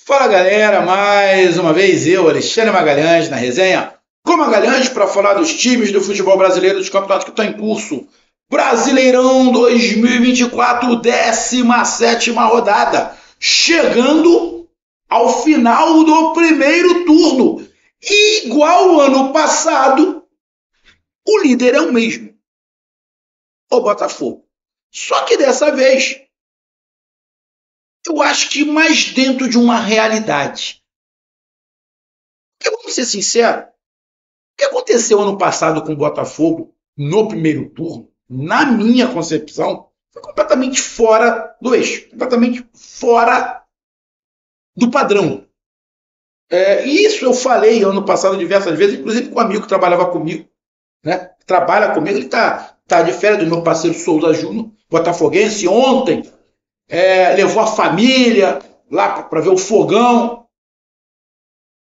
Fala galera, mais uma vez eu, Alexandre Magalhães, na resenha com Magalhães para falar dos times do futebol brasileiro, dos campeonatos que estão em curso. Brasileirão 2024, 17ª rodada, chegando ao final do primeiro turno. E igual ao ano passado, o líder é o mesmo, o Botafogo. Só que dessa vez, eu acho que mais dentro de uma realidade. Porque, vamos ser sinceros, o que aconteceu ano passado com o Botafogo no primeiro turno, na minha concepção, foi completamente fora do eixo, completamente fora do padrão. Isso eu falei ano passado diversas vezes, inclusive com um amigo que trabalhava comigo, né? Trabalha comigo, ele está de férias, do meu parceiro Souza Júnior, botafoguense, ontem. Levou a família lá para ver o fogão.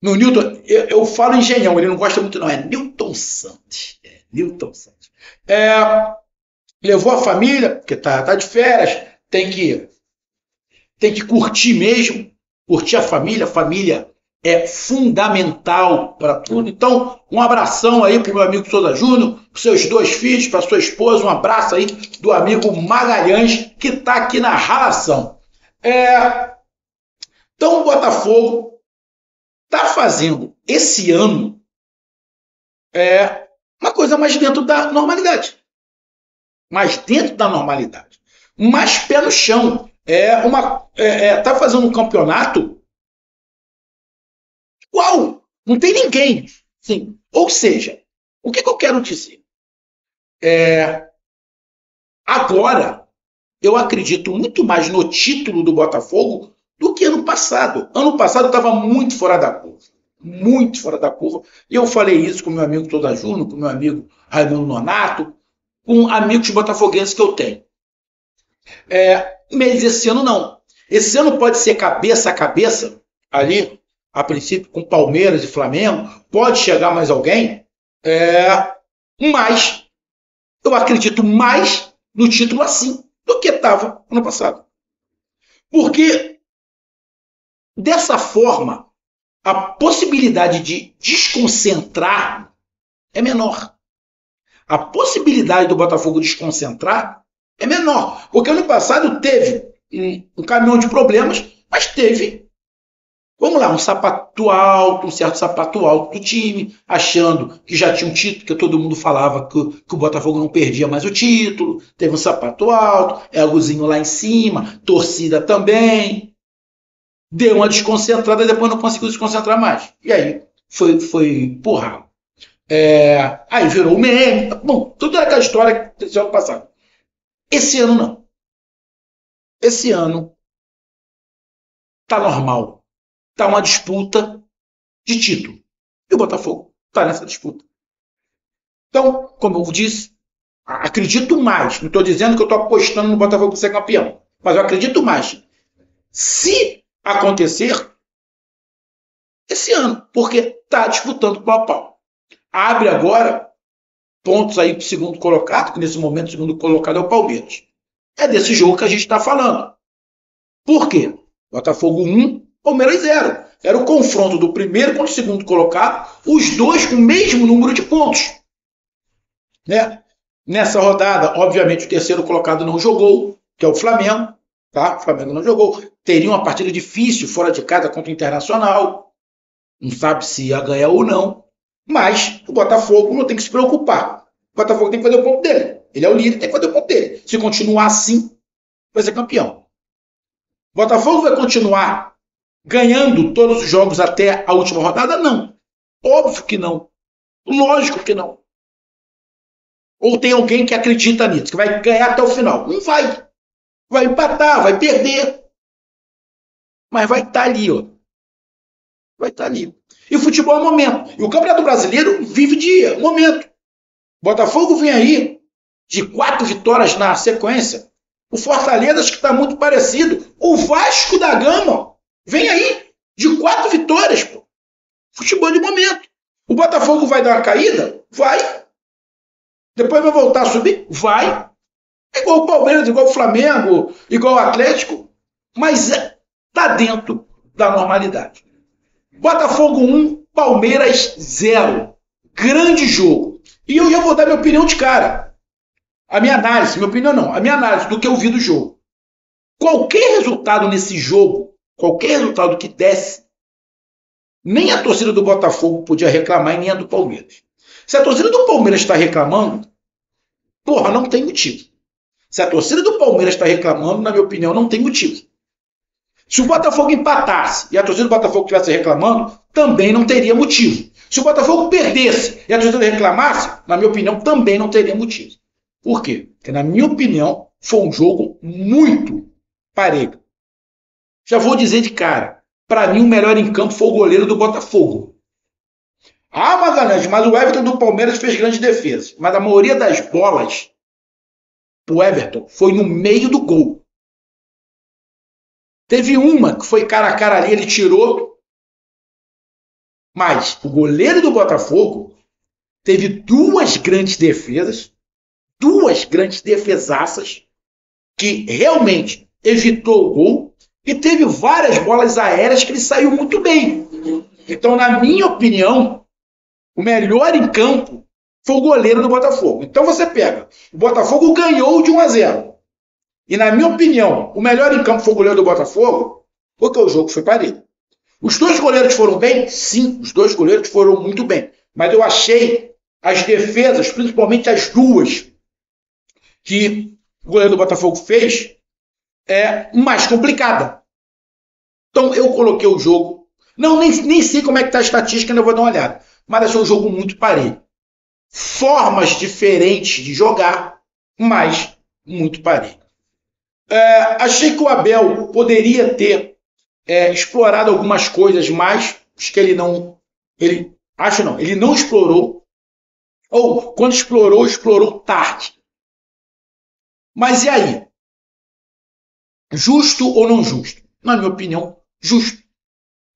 No Newton, eu falo Engenhão, ele não gosta muito não, é Newton Santos. Newton Santos. Levou a família, porque tá de férias, tem que curtir mesmo, curtir a família é fundamental para tudo. Então, um abração aí para o meu amigo Souza Júnior, para seus 2 filhos, para sua esposa, um abraço aí do amigo Magalhães, que está aqui na ralação. Então, o Botafogo está fazendo esse ano uma coisa mais dentro da normalidade. Mais dentro da normalidade. Mais pé no chão. Está fazendo um campeonato igual. Não tem ninguém. Sim. Ou seja, o que eu quero dizer? Agora, eu acredito muito mais no título do Botafogo do que ano passado. Ano passado estava muito fora da curva. Muito fora da curva. E eu falei isso com meu amigo Souza Júnior, com meu amigo Raimundo Nonato, com amigos botafoguenses que eu tenho. Mas esse ano não. Esse ano pode ser cabeça a cabeça, ali, a princípio, com Palmeiras e Flamengo. Pode chegar mais alguém. Mas eu acredito mais no título assim do que estava ano passado. Porque, dessa forma, a possibilidade de desconcentrar é menor. A possibilidade do Botafogo desconcentrar é menor. Porque ano passado teve um caminhão de problemas, mas teve, vamos lá, um certo sapato alto do time, achando que já tinha um título, que todo mundo falava que o Botafogo não perdia mais o título, teve um sapato alto, egozinho lá em cima, torcida também, deu uma desconcentrada e depois não conseguiu se concentrar mais. E aí foi porra. Aí virou meme. Bom, tudo aquela história que aconteceu ano passado. Esse ano não. Esse ano tá normal. Tá uma disputa de título. E o Botafogo tá nessa disputa. Então, como eu disse, acredito mais. Não estou dizendo que eu estou apostando no Botafogo para ser campeão. Mas eu acredito mais. Se acontecer, esse ano. Porque tá disputando pau a pau. Abre agora pontos aí para o segundo colocado, que nesse momento o segundo colocado é o Palmeiras. É desse jogo que a gente está falando. Por quê? Botafogo 1, Palmeiras 0. Era o confronto do primeiro contra o segundo colocado, os dois com o mesmo número de pontos. Nessa rodada, obviamente, o terceiro colocado não jogou, que é o Flamengo. Tá? O Flamengo não jogou. Teria uma partida difícil fora de casa contra o Internacional. Não sabe se ia ganhar ou não. Mas o Botafogo não tem que se preocupar. O Botafogo tem que fazer o ponto dele. Ele é o líder, tem que fazer o ponto dele. Se continuar assim, vai ser campeão. O Botafogo vai continuar ganhando todos os jogos até a última rodada? Não. Óbvio que não. Lógico que não. Ou tem alguém que acredita nisso, que vai ganhar até o final? Não vai. Vai empatar, vai perder. Mas vai estar ali, ó. Vai estar ali. E o futebol é momento. E o Campeonato Brasileiro vive de momento. O Botafogo vem aí de 4 vitórias na sequência. O Fortaleza acho que está muito parecido. O Vasco da Gama vem aí de 4 vitórias. Pô. Futebol de momento. O Botafogo vai dar uma caída? Vai. Depois vai voltar a subir? Vai. É igual o Palmeiras, igual o Flamengo, igual o Atlético. Mas está dentro da normalidade. Botafogo 1, Palmeiras 0. Grande jogo. E eu já vou dar minha opinião de cara. A minha análise, minha opinião não, a minha análise do que eu vi do jogo. Qualquer resultado nesse jogo, qualquer resultado que desse, nem a torcida do Botafogo podia reclamar e nem a do Palmeiras. Se a torcida do Palmeiras está reclamando, porra, não tem motivo. Se a torcida do Palmeiras está reclamando, na minha opinião, não tem motivo. Se o Botafogo empatasse e a torcida do Botafogo estivesse reclamando, também não teria motivo. Se o Botafogo perdesse e a torcida reclamasse, na minha opinião, também não teria motivo. Por quê? Porque, na minha opinião, foi um jogo muito parelho. Já vou dizer de cara, para mim o melhor em campo foi o goleiro do Botafogo. Ah, Magalhães, mas o Everton do Palmeiras fez grandes defesas. Mas a maioria das bolas, o Everton foi no meio do gol. Teve uma que foi cara a cara ali, ele tirou. Mas o goleiro do Botafogo teve duas grandes defesas, duas grandes defesaças, que realmente evitou o gol, e teve várias bolas aéreas que ele saiu muito bem. Então, na minha opinião, o melhor em campo foi o goleiro do Botafogo. Então você pega, o Botafogo ganhou de 1-0. E na minha opinião, o melhor em campo foi o goleiro do Botafogo, porque o jogo foi parelho. Os dois goleiros foram bem? Sim, os dois goleiros foram muito bem. Mas eu achei as defesas, principalmente as duas que o goleiro do Botafogo fez, mais complicada. Então eu coloquei o jogo. Não, nem sei como é que está a estatística, ainda vou dar uma olhada. Mas achei um jogo muito parelho. Formas diferentes de jogar, mas muito parelho. Achei que o Abel poderia ter explorado algumas coisas mais, acho que ele não explorou, ou quando explorou tarde. Mas e aí? Justo ou não justo? Na minha opinião, justo.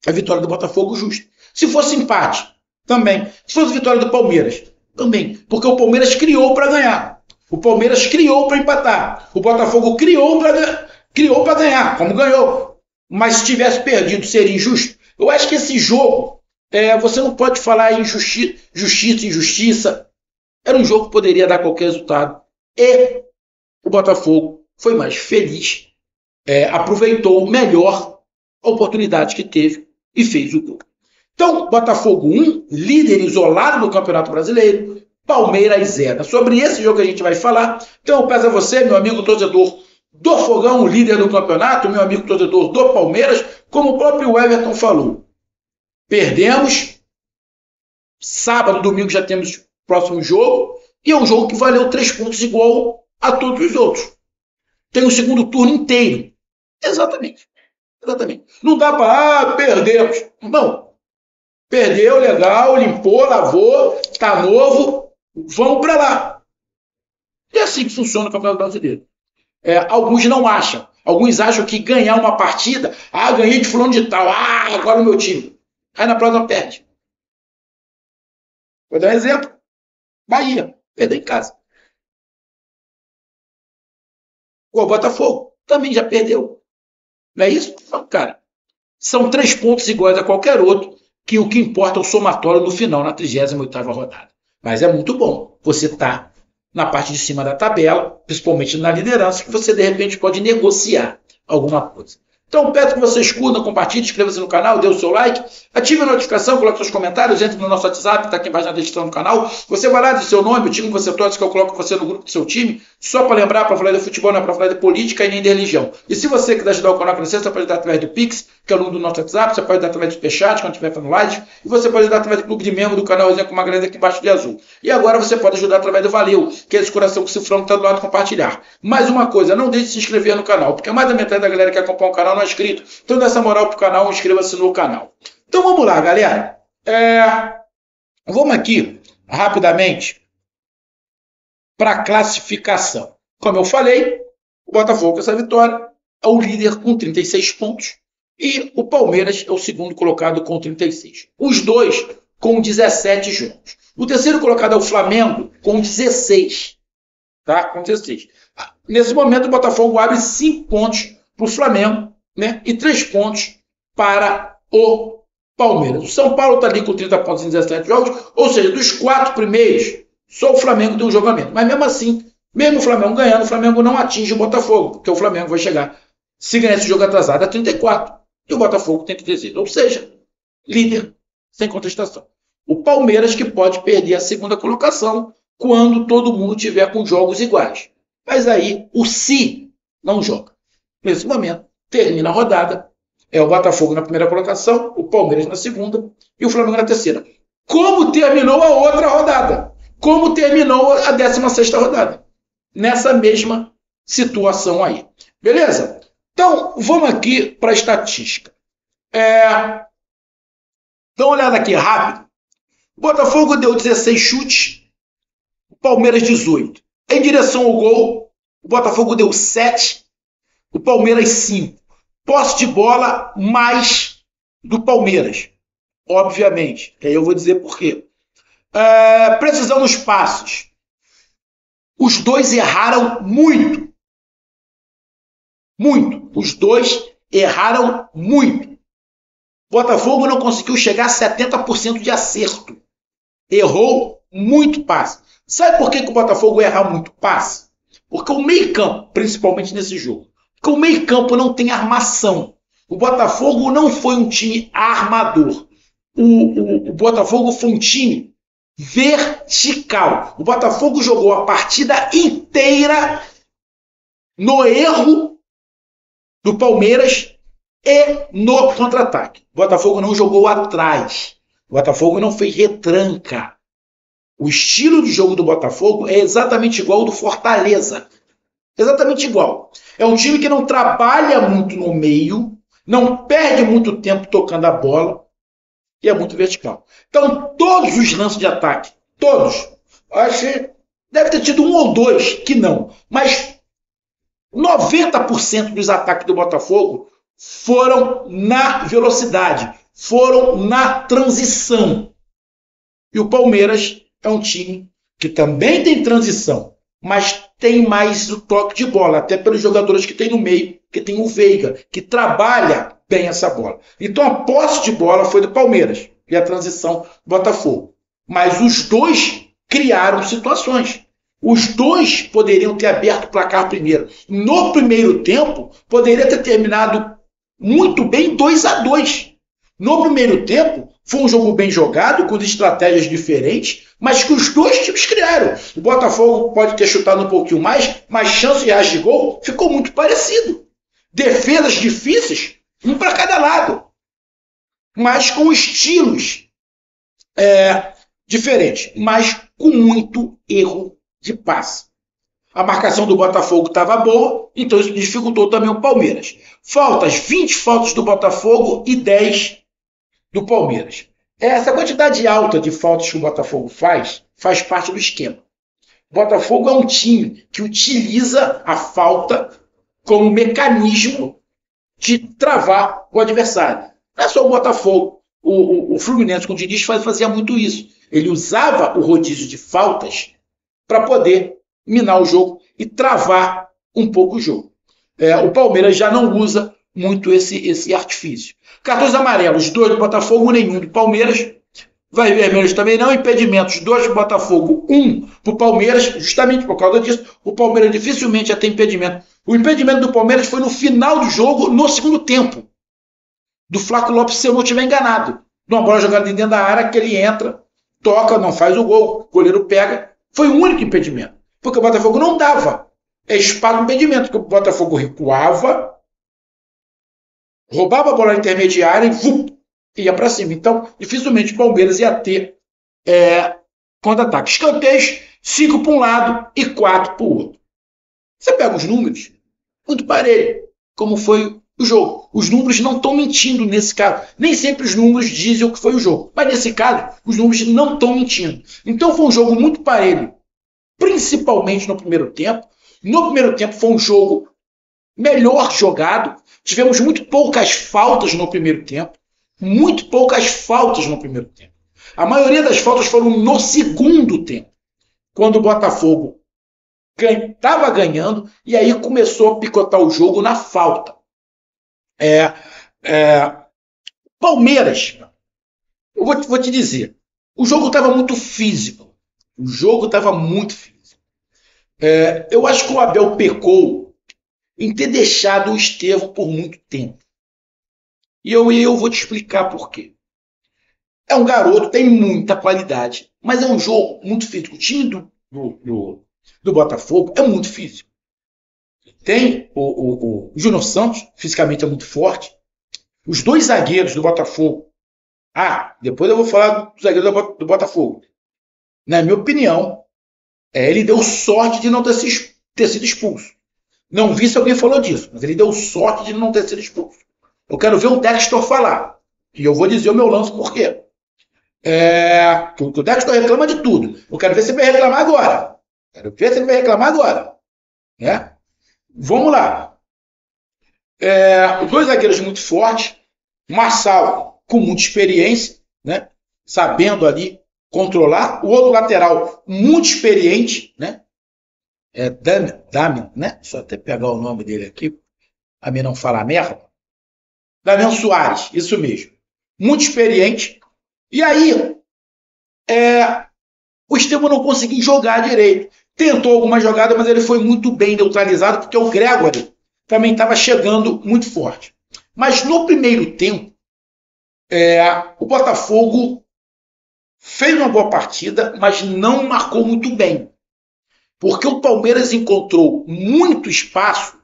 A vitória do Botafogo, justo. Se fosse empate, também. Se fosse vitória do Palmeiras, também. Porque o Palmeiras criou para ganhar. O Palmeiras criou para empatar. O Botafogo criou para ganhar, como ganhou. Mas se tivesse perdido, seria injusto. Eu acho que esse jogo, você não pode falar em justiça e injustiça. Era um jogo que poderia dar qualquer resultado. E o Botafogo foi mais feliz, aproveitou melhor a oportunidade que teve e fez o gol. Então, Botafogo 1, líder isolado do Campeonato Brasileiro, Palmeiras 0. Sobre esse jogo que a gente vai falar. Então eu peço a você, meu amigo torcedor do Fogão, líder do campeonato, meu amigo torcedor do Palmeiras, como o próprio Everton falou. Perdemos. Sábado, domingo já temos o próximo jogo. E é um jogo que valeu 3 pontos igual a todos os outros. Tem o segundo turno inteiro. Exatamente. Não dá para, perdemos. Não. Perdeu, legal, limpou, lavou, tá novo, vamos para lá. É assim que funciona o Campeonato Brasileiro. Alguns não acham. Alguns acham que ganhar uma partida, ganhei de fulano de tal, agora o meu time. Aí na próxima perde. Vou dar um exemplo. Bahia, perdeu em casa. O Botafogo também já perdeu. Não é isso? Não, cara. São 3 pontos iguais a qualquer outro, que o que importa é o somatório no final, na 38ª rodada. Mas é muito bom você estar na parte de cima da tabela, principalmente na liderança, que você de repente pode negociar alguma coisa. Então peço que vocês curtam, compartilhem, inscreva-se no canal, dê o seu like, ative a notificação, coloque seus comentários, entre no nosso WhatsApp, está aqui embaixo na descrição do canal. Você vai lá, diz seu nome, o time que você torce, que eu coloco você no grupo do seu time, só para lembrar, para falar de futebol, não é para falar de política e nem de religião. E se você quiser ajudar o canal a crescer, você pode dar através do Pix, que é o número do nosso WhatsApp, você pode dar através do Superchat, quando estiver fazendo live, e você pode dar através do clube de membro do canal Resenha com Magalhães aqui embaixo de azul. E agora você pode ajudar através do Valeu, que é esse coração com cifrão que está do lado de compartilhar. Mais uma coisa, não deixe de se inscrever no canal, porque mais da metade da galera que acompanha o canal não é inscrito. Então dá essa moral pro canal, inscreva-se no canal. Então vamos lá, galera. Vamos aqui, rapidamente, para a classificação. Como eu falei, o Botafogo com essa vitória é o líder com 36 pontos e o Palmeiras é o segundo colocado com 36. Os dois com 17 jogos. O terceiro colocado é o Flamengo com 16. Tá? Com 16. Nesse momento, o Botafogo abre 5 pontos para o Flamengo, né? E 3 pontos para o Palmeiras. O São Paulo está ali com 30 pontos em 17 jogos, ou seja, dos 4 primeiros, só o Flamengo tem um jogo a menos. Mas mesmo assim, mesmo o Flamengo ganhando, o Flamengo não atinge o Botafogo, porque o Flamengo vai chegar, se ganhar esse jogo atrasado, a 34. E o Botafogo tem 36. Ou seja, líder, sem contestação. O Palmeiras que pode perder a segunda colocação quando todo mundo tiver com jogos iguais. Mas aí o Si não joga. Nesse momento, termina a rodada, é o Botafogo na primeira colocação, o Palmeiras na segunda e o Flamengo na terceira. Como terminou a outra rodada? Como terminou a 16ª rodada? Nessa mesma situação aí. Beleza? Então, vamos aqui para a estatística. Dá uma olhada aqui rápido. O Botafogo deu 16 chutes, o Palmeiras 18. Em direção ao gol, o Botafogo deu 7, o Palmeiras 5. Posse de bola mais do Palmeiras, obviamente. Aí eu vou dizer por quê. Precisão nos passes. Os dois erraram muito. Muito. Os dois erraram muito. O Botafogo não conseguiu chegar a 70% de acerto. Errou muito passe. Sabe por que o Botafogo erra muito passe? Porque o meio-campo, principalmente nesse jogo, porque o meio-campo não tem armação. O Botafogo não foi um time armador. O Botafogo foi um time vertical. O Botafogo jogou a partida inteira no erro do Palmeiras e no contra-ataque. O Botafogo não jogou atrás. O Botafogo não fez retranca. O estilo de jogo do Botafogo é exatamente igual ao do Fortaleza. Exatamente igual. É um time que não trabalha muito no meio, não perde muito tempo tocando a bola e é muito vertical. Então, todos os lances de ataque, todos, acho que deve ter tido um ou dois que não, mas 90% dos ataques do Botafogo foram na velocidade, foram na transição. E o Palmeiras é um time que também tem transição, mas tem mais o toque de bola, até pelos jogadores que tem no meio, que tem o Veiga, que trabalha bem essa bola. Então a posse de bola foi do Palmeiras e a transição do Botafogo. Mas os dois criaram situações. Os dois poderiam ter aberto o placar primeiro. No primeiro tempo, poderia ter terminado muito bem 2-2. No primeiro tempo, foi um jogo bem jogado, com estratégias diferentes, mas que os dois times criaram. O Botafogo pode ter chutado um pouquinho mais, mas chance reais de gol ficou muito parecido. Defesas difíceis, um para cada lado, mas com estilos diferentes, mas com muito erro de passe. A marcação do Botafogo estava boa, então isso dificultou também o Palmeiras. Faltas, 20 faltas do Botafogo e 10 do Palmeiras. Essa quantidade alta de faltas que o Botafogo faz parte do esquema. O Botafogo é um time que utiliza a falta como mecanismo de travar o adversário. Não é só o Botafogo. O Fluminense com o Diniz fazia muito isso. Ele usava o rodízio de faltas para poder minar o jogo e travar um pouco o jogo. O Palmeiras já não usa muito esse artifício. Cartões amarelos, 2 do Botafogo, nenhum do Palmeiras. Vai vermelhos também não. Impedimentos, 2 do Botafogo, 1 para o Palmeiras. Justamente por causa disso, o Palmeiras dificilmente já tem impedimento. O impedimento do Palmeiras foi no final do jogo, no segundo tempo. Do Flaco Lopes, se eu não estiver enganado. Numa bola jogada dentro da área, que ele entra, toca, não faz o gol, o goleiro pega. Foi o único impedimento. Porque o Botafogo não dava espaço no impedimento. Porque o Botafogo recuava, roubava a bola intermediária e ia para cima. Então, dificilmente o Palmeiras ia ter contra-ataque. Escanteios, 5 para um lado e 4 para o outro. Você pega os números, muito parelho, como foi o jogo. Os números não estão mentindo nesse caso. Nem sempre os números dizem o que foi o jogo. Mas nesse caso, os números não estão mentindo. Então foi um jogo muito parelho, principalmente no primeiro tempo. No primeiro tempo foi um jogo melhor jogado. Tivemos muito poucas faltas no primeiro tempo. Muito poucas faltas no primeiro tempo. A maioria das faltas foram no segundo tempo, quando o Botafogo estava ganhando e aí começou a picotar o jogo na falta. Palmeiras, eu vou te dizer, o jogo estava muito físico. O jogo estava muito físico. Eu acho que o Abel pecou em ter deixado o Estevão por muito tempo. E eu vou te explicar por quê. É um garoto, tem muita qualidade, mas é um jogo muito físico. O time do Botafogo é muito físico. Tem o Júnior Santos, fisicamente é muito forte. Os dois zagueiros do Botafogo. Depois eu vou falar do zagueiro do Botafogo. Na minha opinião, ele deu sorte de não ter sido expulso. Não vi se alguém falou disso, mas ele deu sorte de não ter sido expulso. Eu quero ver o Dexter falar. E eu vou dizer o meu lance por quê. O Dexter reclama de tudo. Eu quero ver se ele vai reclamar agora. Né? Vamos lá. Os dois zagueiros muito fortes. Marçal com muita experiência, né? Sabendo ali controlar. O outro lateral muito experiente, né? Damian, né? Deixa eu até pegar o nome dele aqui, a mim não falar merda. Damian Soares, isso mesmo. Muito experiente. E aí, o Estevão não conseguiu jogar direito. Tentou alguma jogada, mas ele foi muito bem neutralizado, porque o Gregory também estava chegando muito forte. Mas no primeiro tempo, o Botafogo fez uma boa partida, mas não marcou muito bem. Porque o Palmeiras encontrou muito espaço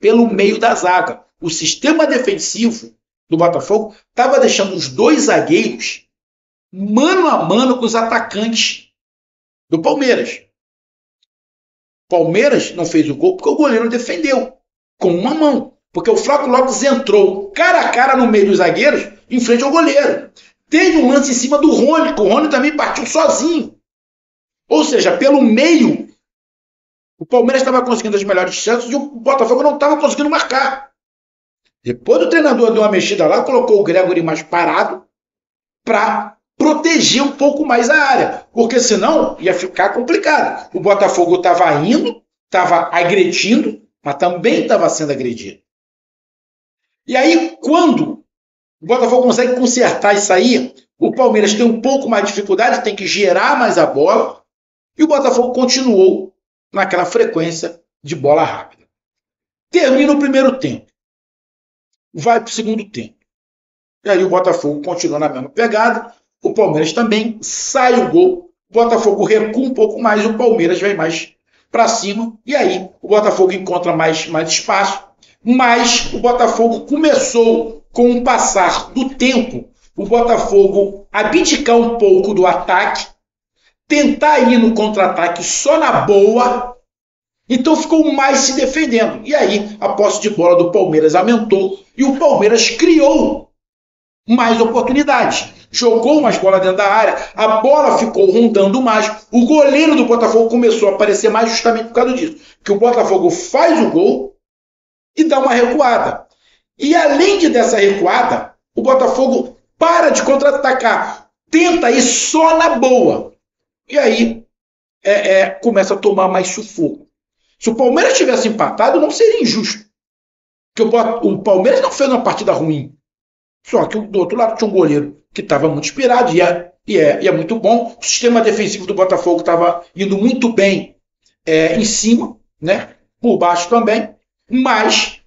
pelo meio da zaga. O sistema defensivo do Botafogo estava deixando os dois zagueiros mano a mano com os atacantes do Palmeiras. O Palmeiras não fez o gol porque o goleiro defendeu com uma mão. Porque o Flávio Lopes entrou cara a cara no meio dos zagueiros em frente ao goleiro. Teve um lance em cima do Rony, que o Rony também partiu sozinho. Ou seja, pelo meio, o Palmeiras estava conseguindo as melhores chances e o Botafogo não estava conseguindo marcar. Depois o treinador deu uma mexida lá, colocou o Gregory mais parado para proteger um pouco mais a área, porque senão ia ficar complicado. O Botafogo estava indo, estava agredindo, mas também estava sendo agredido. E aí, quando o Botafogo consegue consertar isso aí, o Palmeiras tem um pouco mais de dificuldade, tem que gerar mais a bola, e o Botafogo continuou naquela frequência de bola rápida. Termina o primeiro tempo. Vai para o segundo tempo. E aí o Botafogo continua na mesma pegada, o Palmeiras também, sai o gol, o Botafogo recua um pouco mais, o Palmeiras vem mais para cima, e aí o Botafogo encontra mais espaço, mas o Botafogo começou, com o passar do tempo, o Botafogo abdicar um pouco do ataque, tentar ir no contra-ataque só na boa, então ficou mais se defendendo. E aí a posse de bola do Palmeiras aumentou e o Palmeiras criou mais oportunidades. Jogou umas bolas dentro da área, a bola ficou rondando mais, o goleiro do Botafogo começou a aparecer mais justamente por causa disso. Que o Botafogo faz o gol e dá uma recuada. E além dessa recuada, o Botafogo para de contra-atacar, tenta ir só na boa. E aí começa a tomar mais sufoco. Se o Palmeiras tivesse empatado, não seria injusto. Porque o Palmeiras não fez uma partida ruim. Só que do outro lado tinha um goleiro que estava muito inspirado e é muito bom. O sistema defensivo do Botafogo estava indo muito bem em cima, né? Por baixo também, mas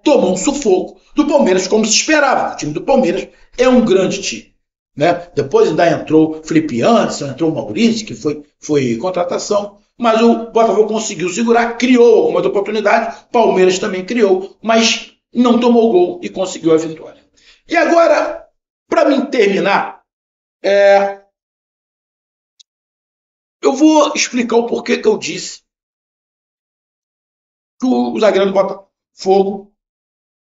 tomou um sufoco do Palmeiras como se esperava. O time do Palmeiras é um grande time. Né? Depois ainda entrou Felipe Anderson, entrou o Maurício, que foi contratação, mas o Botafogo conseguiu segurar, criou algumas oportunidades, Palmeiras também criou, mas não tomou gol e conseguiu a vitória. E agora, para mim terminar, eu vou explicar o porquê que eu disse que o zagueiro do Botafogo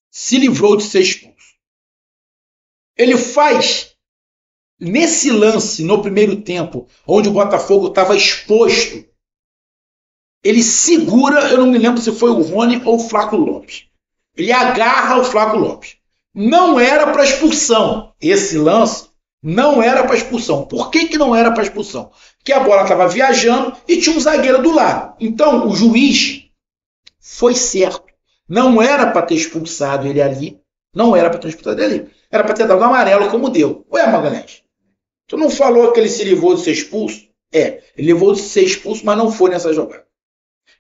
se livrou de ser expulso. Ele faz, nesse lance, no primeiro tempo, onde o Botafogo estava exposto, ele segura, eu não me lembro se foi o Rony ou o Flávio Lopes. Ele agarra o Flávio Lopes. Não era para expulsão. Esse lance não era para expulsão. Por que não era para expulsão? Porque a bola estava viajando e tinha um zagueiro do lado. Então, o juiz foi certo. Não era para ter expulsado ele ali. Não era para ter expulsado ele ali. Era para ter dado amarelo como deu. Ué, Magalhães, tu não falou que ele se livrou de ser expulso? Ele livrou de ser expulso, mas não foi nessa jogada.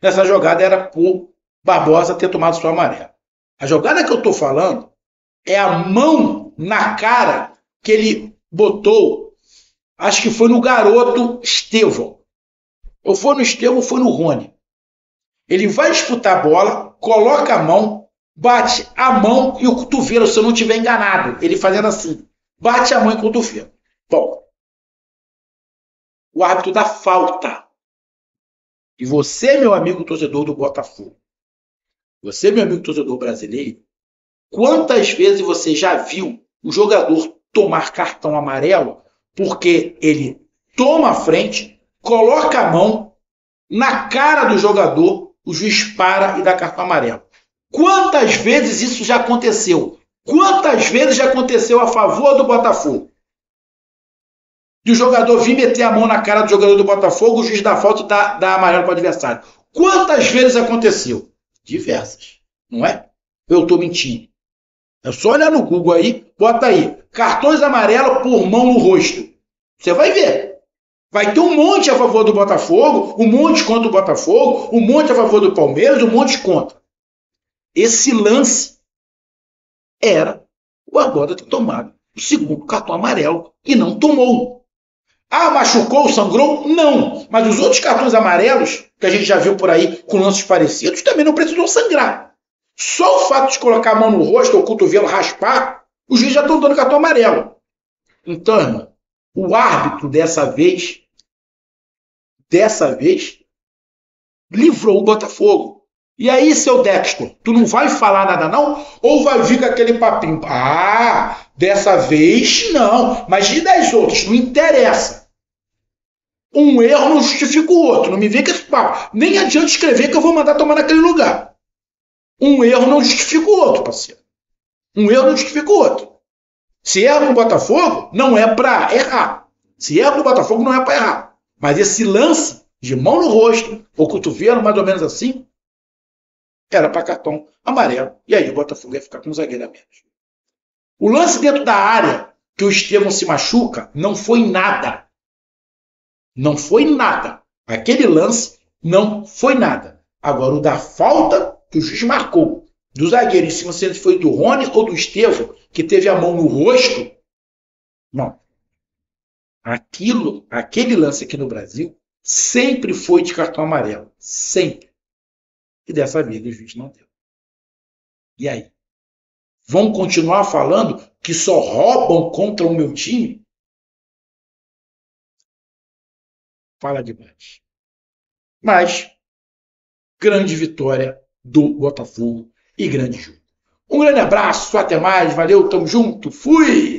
Nessa jogada era por Barbosa ter tomado sua amarela. A jogada que eu estou falando é a mão na cara que ele botou, acho que foi no garoto Estevão. Ou foi no Estevão ou foi no Rony. Ele vai disputar a bola, coloca a mão, bate a mão e o cotovelo, se eu não estiver enganado. Ele fazendo assim, bate a mão e o cotovelo. Bom, o árbitro dá falta. E você, meu amigo torcedor do Botafogo, você, meu amigo torcedor brasileiro, quantas vezes você já viu o jogador tomar cartão amarelo porque ele toma a frente, coloca a mão na cara do jogador, o juiz para e dá cartão amarelo? Quantas vezes isso já aconteceu? Quantas vezes já aconteceu a favor do Botafogo? De o jogador vir meter a mão na cara do jogador do Botafogo, o juiz dá falta e dá amarelo para o adversário. Quantas vezes aconteceu? Diversas, não é? Eu estou mentindo. É só olhar no Google aí, bota aí, cartões amarelos por mão no rosto. Você vai ver. Vai ter um monte a favor do Botafogo, um monte contra o Botafogo, um monte a favor do Palmeiras, um monte contra. Esse lance era o Barbosa ter tomado o segundo cartão amarelo e não tomou. Ah, machucou, sangrou? Não. Mas os outros cartões amarelos, que a gente já viu por aí com lances parecidos, também não precisou sangrar. Só o fato de colocar a mão no rosto ou o cotovelo raspar, os juízes já estão dando cartão amarelo. Então, irmão, o árbitro dessa vez, livrou o Botafogo. E aí, seu Dexter, tu não vai falar nada não? Ou vai vir com aquele papinho? Ah, dessa vez não. Mas e das outras? Não interessa. Um erro não justifica o outro. Não me vem com esse papo. Nem adianta escrever que eu vou mandar tomar naquele lugar. Um erro não justifica o outro, parceiro. Um erro não justifica o outro. Se erra no Botafogo, não é para errar. Se erra no Botafogo, não é para errar. Mas esse lance de mão no rosto, ou cotovelo, mais ou menos assim, era para cartão amarelo. E aí o Botafogo ia ficar com um zagueiro a menos. O lance dentro da área, que o Estevão se machuca, não foi nada. Não foi nada. Aquele lance não foi nada. Agora, o da falta que o juiz marcou do zagueiro, em cima se foi do Rony ou do Estevão, que teve a mão no rosto, não. Aquele lance aqui no Brasil sempre foi de cartão amarelo. Sempre. E dessa vez o juiz não deu. E aí? Vão continuar falando que só roubam contra o meu time? Fala demais. Mas, grande vitória do Botafogo e grande jogo. Um grande abraço, até mais, valeu, tamo junto, fui!